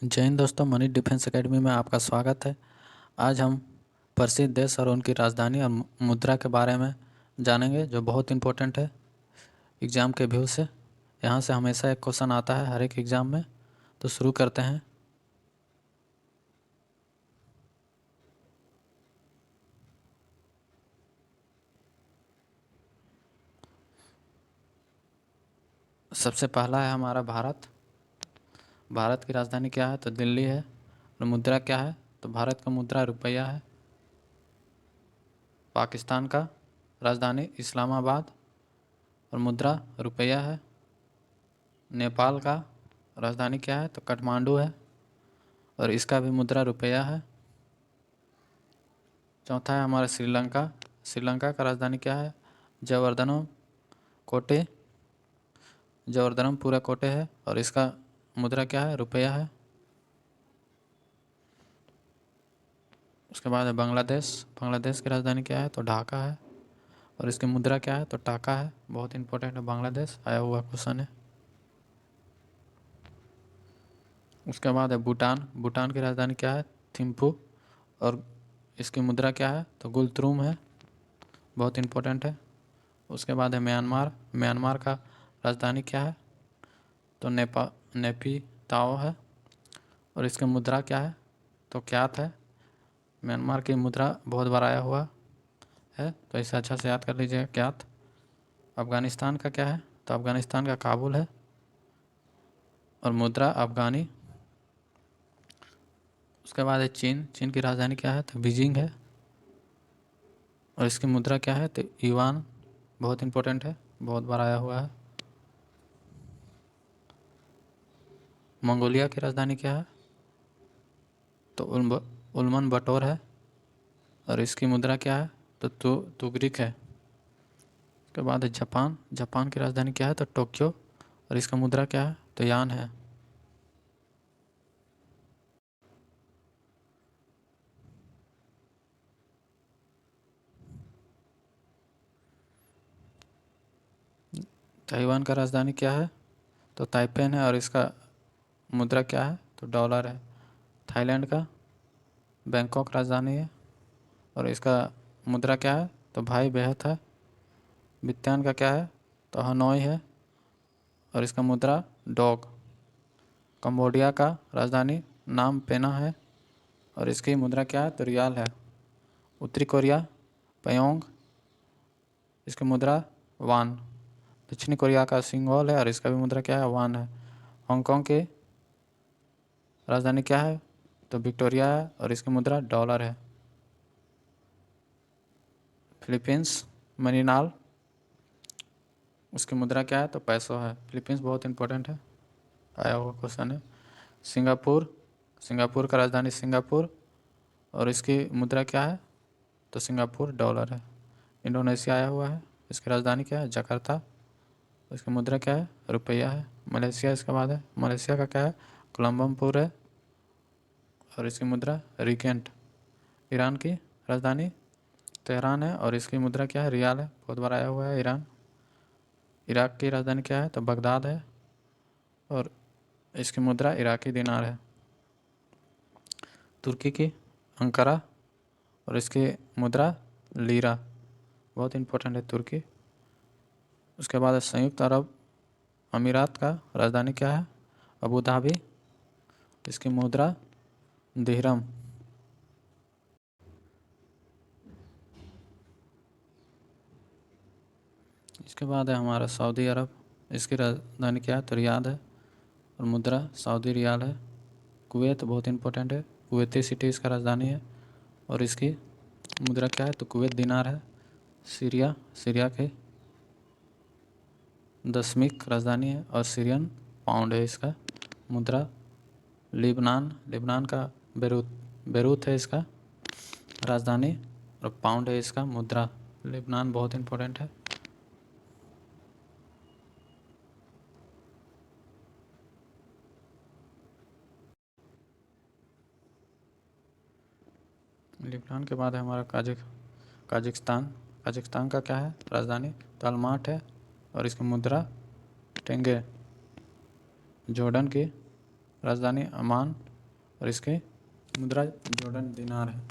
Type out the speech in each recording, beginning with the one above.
जय हिंद दोस्तों, money defence academy में आपका स्वागत है। आज हम प्रसिद्ध देश और उनकी राजधानी और मुद्रा के बारे में जानेंगे, जो बहुत इम्पोर्टेंट है एग्ज़ाम के व्यू से। यहाँ से हमेशा एक क्वेश्चन आता है हर एक एग्ज़ाम में। तो शुरू करते हैं। सबसे पहला है हमारा भारत। भारत की राजधानी क्या है? तो दिल्ली है। और मुद्रा क्या है? तो भारत का मुद्रा रुपया है। पाकिस्तान का राजधानी इस्लामाबाद और मुद्रा रुपया है। नेपाल का राजधानी क्या है? तो काठमांडू है और इसका भी मुद्रा रुपया है। चौथा है हमारा श्रीलंका। श्रीलंका का राजधानी क्या है? जयवर्धनम कोटे। जयवर्धनम पूरा कोटे है और इसका मुद्रा क्या है? रुपया है। उसके बाद है बांग्लादेश। बांग्लादेश की राजधानी क्या है? तो ढाका है और इसकी मुद्रा क्या है? तो टाका है। बहुत इंपॉर्टेंट है बांग्लादेश, आया हुआ क्वेश्चन है। उसके बाद है भूटान। भूटान की राजधानी क्या है? थिम्पू और इसकी मुद्रा क्या है? तो गुलत्रुम है। बहुत इंपॉर्टेंट है। उसके बाद है म्यांमार। म्यांमार का राजधानी क्या है? तो नेपी ताओ है और इसकी मुद्रा क्या है? तो क्यात है। म्यांमार की मुद्रा बहुत बार आया हुआ है, तो इसे अच्छा से याद कर लीजिएगा, क्यात। अफ़गानिस्तान का क्या है? तो अफ़गानिस्तान का काबुल है और मुद्रा अफ़गानी। उसके बाद है चीन। चीन की राजधानी क्या है? तो बीजिंग है और इसकी मुद्रा क्या है? तो युआन। बहुत इंपॉर्टेंट है, बहुत बार आया हुआ है। मंगोलिया की राजधानी क्या है? तो उल्मन बटोर है और इसकी मुद्रा क्या है? तो तुगरिक है। उसके बाद है जापान। जापान की राजधानी क्या है? तो टोक्यो और इसका मुद्रा क्या है? तो यान है। ताइवान का राजधानी क्या है? तो ताइपेन है और इसका मुद्रा क्या है? तो डॉलर है। थाईलैंड का बैंकॉक राजधानी है और इसका मुद्रा क्या है? तो भाई बेहत है। वियतनाम का क्या है? तो हनोई है और इसका मुद्रा डॉग। कंबोडिया का राजधानी नाम पेना है और इसकी मुद्रा क्या है? तो रियाल है। उत्तरी कोरिया पयोंग, इसकी मुद्रा वान। दक्षिणी कोरिया का सिंगोल है और इसका भी मुद्रा क्या है? वान है। हांगकांग की राजधानी क्या है? तो विक्टोरिया है और इसकी मुद्रा डॉलर है। फिलीपींस मनीनाल, उसकी मुद्रा क्या है? तो पैसो है। फिलीपींस बहुत इंपॉर्टेंट है, आया हुआ क्वेश्चन है। सिंगापुर। सिंगापुर का राजधानी सिंगापुर और इसकी मुद्रा क्या है? तो सिंगापुर डॉलर है। इंडोनेशिया आया हुआ है, इसकी राजधानी क्या है? जकार्ता। इसकी मुद्रा क्या है? रुपया है। मलेशिया इसके बाद है। मलेशिया का क्या है? कोलम्बमपुर है और इसकी मुद्रा रिकेंट। ईरान की राजधानी तेहरान है और इसकी मुद्रा क्या है? रियाल है। बहुत बार आया हुआ है ईरान। इराक की राजधानी क्या है? तो बगदाद है और इसकी मुद्रा इराकी दिनार है। तुर्की की अंकारा और इसकी मुद्रा लीरा। बहुत इंपॉर्टेंट है तुर्की। उसके बाद संयुक्त अरब अमीरात का राजधानी क्या है? अबू धाबी, इसकी मुद्रा दिहरम। इसके बाद है हमारा सऊदी अरब। इसकी राजधानी क्या है? तो रियाद है और मुद्रा सऊदी रियाल है। कुवैत बहुत इंपॉर्टेंट है, कुवैती सिटी इसका राजधानी है और इसकी मुद्रा क्या है? तो कुवैत दिनार है। सीरिया, सीरिया के दशमिक राजधानी है और सीरियन पाउंड है इसका मुद्रा। लिबनान, लिबनान का बेरूत, बेरूत है इसका राजधानी और पाउंड है इसका मुद्रा। लिबनान बहुत इंपॉर्टेंट है। लिबनान के बाद है हमारा काजिकिस्तान। काजिकिस्तान का क्या है? राजधानी तो अलमाट है और इसकी मुद्रा टेंगे। जॉर्डन की राजधानी अमान और इसके मुद्रा जॉर्डन दिनार है।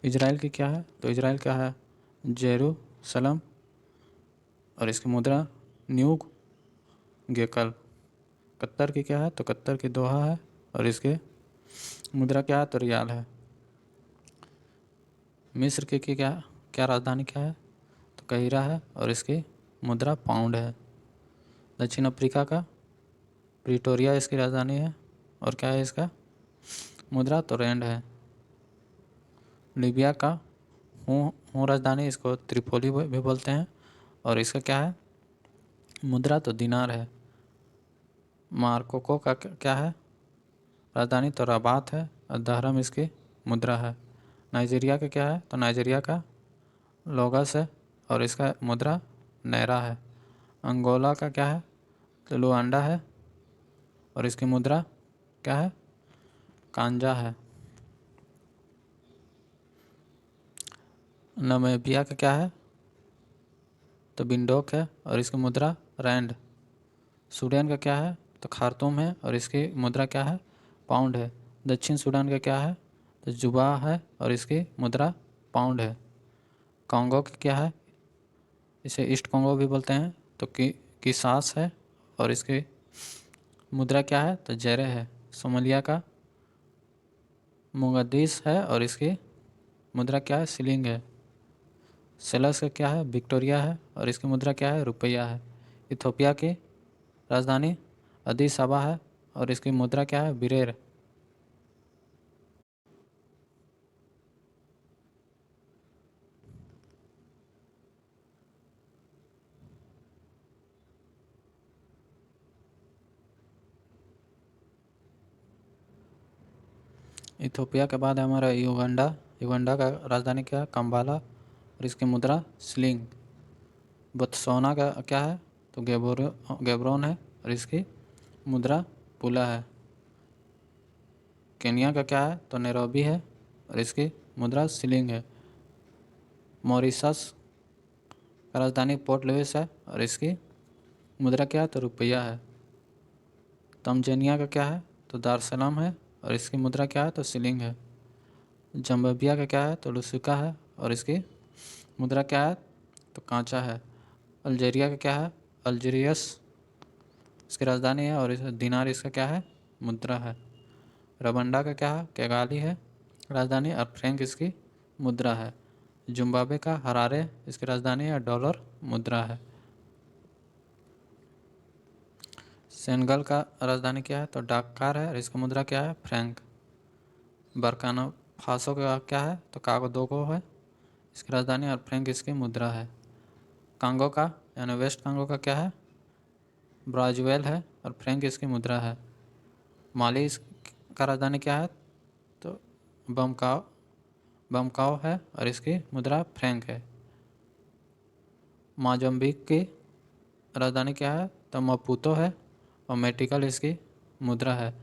इजराइल की क्या है? तो इजराइल का है जेरूसलम और इसकी मुद्रा न्यूग गेकल। कतर की क्या है? तो कतर की दोहा है और इसके मुद्रा क्या है? तो रियाल है। मिस्र की क्या क्या राजधानी क्या है? तो काहिरा है और इसकी मुद्रा पाउंड है। दक्षिण अफ्रीका का प्रिटोरिया इसकी राजधानी है और क्या है इसका मुद्रा? तो रैंड है। लीबिया का हूँ राजधानी, इसको त्रिपोली भी बोलते हैं और इसका क्या है मुद्रा? तो दिनार है। मार्कोको का क्या है राजधानी? तो रबात है और दहरम इसकी मुद्रा है। नाइजीरिया का क्या है? तो नाइजीरिया का लोगस है और इसका मुद्रा नैरा है। अंगोला का क्या है? तो लुआंडा है और इसकी मुद्रा क्या है? कांजा है। नमीबिया का क्या है? तो बिंडोक है और इसकी मुद्रा रैंड। सूडान का क्या है? तो खार्तूम है और इसकी मुद्रा क्या है? पाउंड है। दक्षिण सूडान का क्या है? तो जुबा है और इसकी मुद्रा पाउंड है। कांगो का क्या है? इसे ईस्ट कांगो भी बोलते हैं। तो किसास है और इसकी मुद्रा क्या है? तो जेरे है। सोमालिया का मोगादिश है और इसकी मुद्रा क्या है? सिलिंग है। सेलस का क्या है? विक्टोरिया है और इसकी मुद्रा क्या है? रुपया है। इथोपिया की राजधानी अदीस अबा है और इसकी मुद्रा क्या है? बिरेर। इथोपिया के बाद हमारा युगांडा। युगांडा का राजधानी क्या है? कंबाला और इसकी मुद्रा स्लिंग। बोत्सवाना का क्या है? तो गैब्रोन है और इसकी मुद्रा पुला है। केनिया का क्या है? तो नैरोबी है और इसकी मुद्रा सिलिंग है। मॉरिशस का राजधानी पोर्ट लुइस है और इसकी मुद्रा क्या है? तो रुपया है। तंजानिया का क्या है? तो दारसलाम है और इसकी मुद्रा क्या है? तो सिलिंग है। जम्बाबिया का क्या है? तो लुसुका है और इसकी मुद्रा क्या है? तो कांचा है। अल्जीरिया का क्या है? अल्जीरियस इसकी राजधानी है और इस दिनार इसका क्या है? मुद्रा है। रबंडा का क्या है? कैगाली है राजधानी और फ्रैंक इसकी मुद्रा है। जिम्बाब्वे का हरारे इसकी राजधानी है, डॉलर मुद्रा है। सेनेगल का राजधानी क्या है? तो डाकार है और इसकी मुद्रा क्या है? फ्रैंक। बरकाना फासो का क्या है? तो कागोदोगो है इसकी राजधानी और फ्रैंक इसकी मुद्रा है। कांगो का यानी वेस्ट कांगो का क्या है? ब्राज़ील है और फ्रैंक इसकी मुद्रा है। माली का राजधानी क्या है? तो बमकाओ बमकाओ है और इसकी मुद्रा फ्रैंक है। मोजाम्बिक की राजधानी क्या है? तो मपूतो है और मेटिकल इसकी मुद्रा है।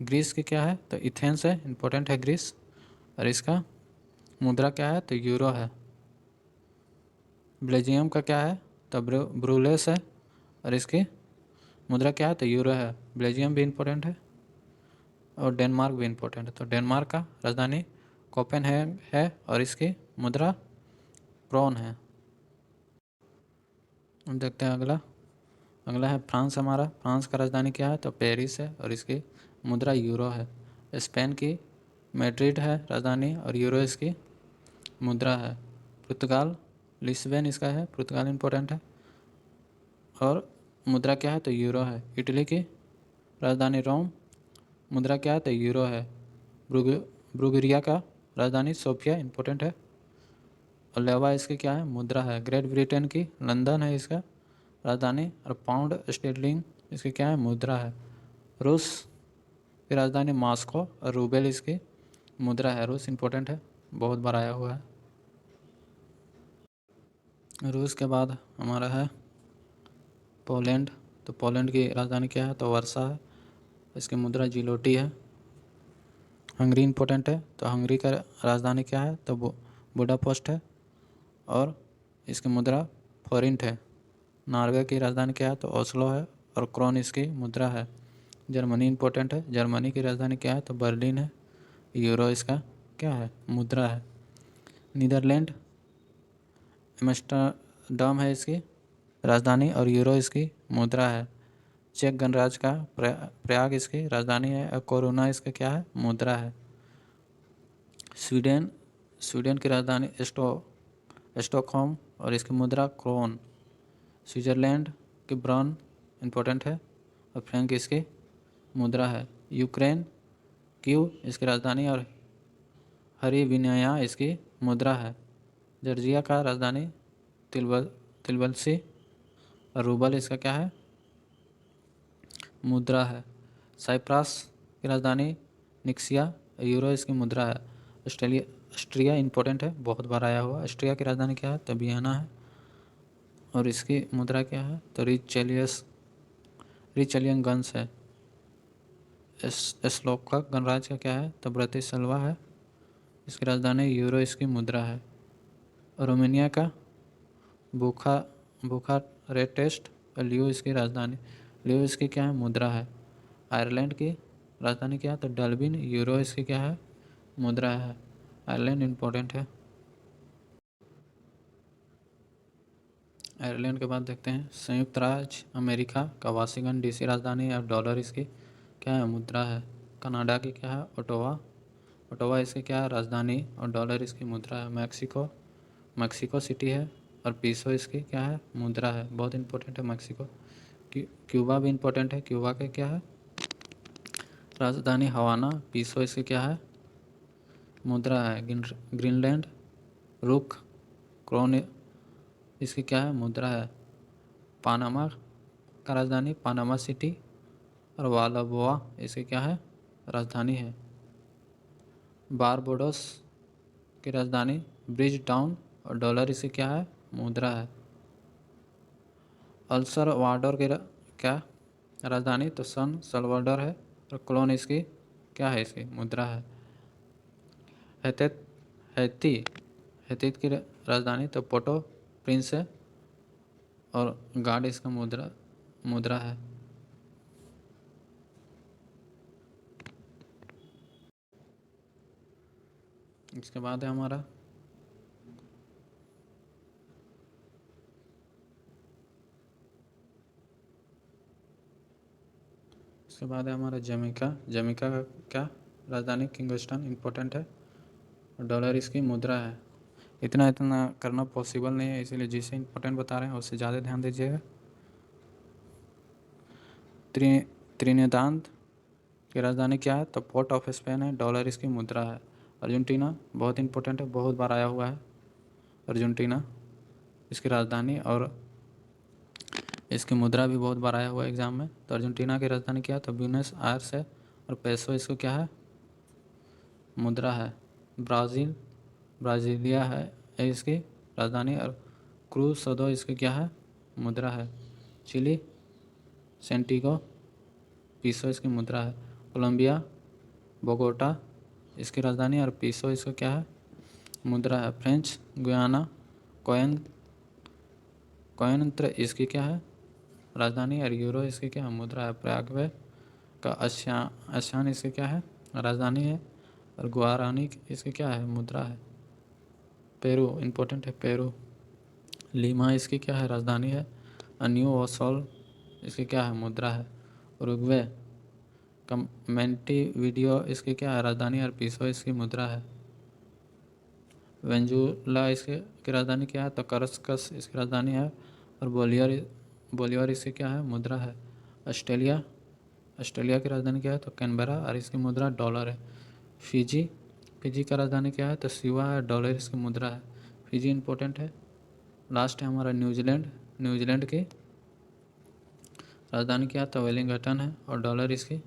ग्रीस की क्या है? तो एथेंस है, इम्पोर्टेंट है ग्रीस और इसका मुद्रा क्या है? तो यूरो है। बेल्जियम का क्या है? तो ब्रूलेस है और इसकी मुद्रा क्या है? तो यूरो है। बेल्जियम भी इम्पोर्टेंट है और डेनमार्क भी इम्पोर्टेंट है। तो डेनमार्क का राजधानी कोपेनहेगन है और इसकी मुद्रा क्रोन है। हम देखते हैं अगला। अगला है फ्रांस। हमारा फ्रांस का राजधानी क्या है? तो पेरिस है और इसकी मुद्रा यूरो है। स्पेन की मैड्रिड है राजधानी और यूरो इसकी मुद्रा है। पुर्तगाल लिस्बन इसका है, पुर्तगाल इम्पोर्टेंट है और मुद्रा क्या है? तो यूरो है। इटली की राजधानी रोम, मुद्रा क्या है? तो यूरो है। बुल्गारिया का राजधानी सोफिया इम्पोर्टेंट है और लेवा इसकी क्या है? मुद्रा है। ग्रेट ब्रिटेन की लंदन है इसका राजधानी और पाउंड स्टेरलिंग इसकी क्या है? मुद्रा है। रूस की राजधानी मॉस्को और रूबेल इसकी मुद्रा है। रूस इम्पोर्टेंट है, बहुत बार आया हुआ है। रूस के बाद हमारा है पोलैंड। तो पोलैंड की राजधानी क्या है? तो वर्सा है, इसकी मुद्रा जिलोटी है। हंगरी इम्पोर्टेंट है, तो हंगरी का राजधानी क्या है? तो बुडापेस्ट है और इसकी मुद्रा फॉरिंट है। नॉर्वे की राजधानी क्या है? तो ओस्लो है और क्रोन इसकी मुद्रा है। जर्मनी इंपॉर्टेंट है, जर्मनी की राजधानी क्या है? तो बर्लिन है। यूरो इसका क्या है? मुद्रा है। नीदरलैंड एम्स्टर्डम है इसकी राजधानी और यूरो इसकी मुद्रा है। चेक गणराज्य का प्रयाग इसकी राजधानी है और कोरोना इसका क्या है? मुद्रा है। स्वीडन स्वीडन की राजधानी स्टॉकहोम और इसकी मुद्रा क्रोन। स्विट्जरलैंड की ब्रॉन इंपॉर्टेंट है और फ्रैंक इसकी मुद्रा है। यूक्रेन कीव इसकी राजधानी और हरिविनया इसकी मुद्रा है। जॉर्जिया का राजधानी तिल्बल्सी और रूबल इसका क्या है? मुद्रा है। साइप्रस की राजधानी निक्सिया, यूरो इसकी मुद्रा है। ऑस्ट्रिया इंपॉर्टेंट है, बहुत बार आया हुआ। ऑस्ट्रिया की राजधानी क्या है? तो वियना है और इसकी मुद्रा क्या है? तो रिचलियन गन्स है। स्लोवाक गणराज्य का क्या है? तो ब्रतिस्लावा है, इसकी राजधानी यूरो इसकी मुद्रा है। रोमानिया का बुखारेस्ट और लियो इसकी राजधानी, लियो इसकी क्या है? मुद्रा है। आयरलैंड की राजधानी क्या है? तो डब्लिन, यूरो इसकी क्या है? मुद्रा है। आयरलैंड इंपॉर्टेंट है। आयरलैंड के बाद देखते हैं संयुक्त राज्य अमेरिका का वाशिंगटन डीसी राजधानी और डॉलर इसकी क्या है? मुद्रा है। कनाडा की क्या है? ओटावा इसकी क्या है? राजधानी और डॉलर इसकी मुद्रा है। मैक्सिको सिटी है और पीसो इसकी क्या है? मुद्रा है। बहुत इंपॉर्टेंट है मैक्सिको। क्यूबा भी इंपॉर्टेंट है, क्यूबा के क्या है? राजधानी हवाना, पीसो इसकी क्या है? मुद्रा है। ग्रीनलैंड रुक क्रोन इसकी क्या है? मुद्रा है। पानामा का राजधानी पानामा सिटी और वालाबोआ इसकी क्या है? राजधानी है। बारबाडोस की राजधानी ब्रिज टाउन और डॉलर इसकी क्या है? मुद्रा है। अल्सरवाडोर की क्या राजधानी? तो सन सल्वाडोर है और क्लोन इसकी क्या है? इसकी मुद्रा है। हैतीत की राजधानी तो पोर्टो प्रिंस है और गार्ड इसका मुद्रा है। इसके बाद है हमारा जमैका। जमैका का क्या राजधानी? किंगस्टन इंपॉर्टेंट है और डॉलर इसकी मुद्रा है। इतना करना पॉसिबल नहीं है, इसीलिए जिसे इंपॉर्टेंट बता रहे हैं उससे ज़्यादा ध्यान दीजिएगा। त्रिनिदाद की राजधानी क्या है? तो पोर्ट ऑफ स्पेन है, डॉलर इसकी मुद्रा है। अर्जेंटीना बहुत इंपॉर्टेंट है, बहुत बार आया हुआ है अर्जेंटीना इसकी राजधानी और इसकी मुद्रा भी बहुत बार आया हुआ है एग्जाम में। तो अर्जेंटीना की राजधानी क्या है? तो ब्यूनस आयर्स है और पेसो इसको क्या है? मुद्रा है। ब्राज़ीलिया है इसकी राजधानी और क्रूज़दो इसकी क्या है? मुद्रा है। चिली सेंटिगो पीसो इसकी मुद्रा है। कोलंबिया बोगोटा इसकी राजधानी और पीसो इसका क्या है? मुद्रा है। फ्रेंच गुयाना कोयनत्र इसकी क्या है? राजधानी और यूरो इसकी क्या है? मुद्रा है। पैराग्वे का आसियान इसकी क्या है? राजधानी है और गुआरानी इसकी क्या है? मुद्रा है। पेरू इंपॉर्टेंट है, पेरू लीमा इसकी क्या है? राजधानी है। न्यू ओसोल इसकी क्या है? मुद्रा है। उरुग्वे वीडियो इसकी क्या है? राजधानी और पीसो इसकी मुद्रा है। वेंजुला इसकी की राजधानी क्या है? तो करस्कस इसकी राजधानी है और बोलिवर इसकी क्या है? मुद्रा है। ऑस्ट्रेलिया की राजधानी क्या है? तो कैनबरा और इसकी मुद्रा डॉलर है। फिजी का राजधानी क्या है? तो सिवा है, डॉलर इसकी मुद्रा है। फिजी इंपॉर्टेंट है। लास्ट है हमारा न्यूजीलैंड की राजधानी क्या है? तो वेलिंगटन है और डॉलर इसकी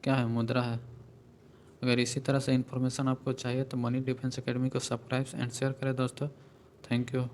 क्या है? मुद्रा है। अगर इसी तरह से इन्फॉर्मेशन आपको चाहिए तो मनी डिफेंस एकेडमी को सब्सक्राइब एंड शेयर करें दोस्तों। Thank you.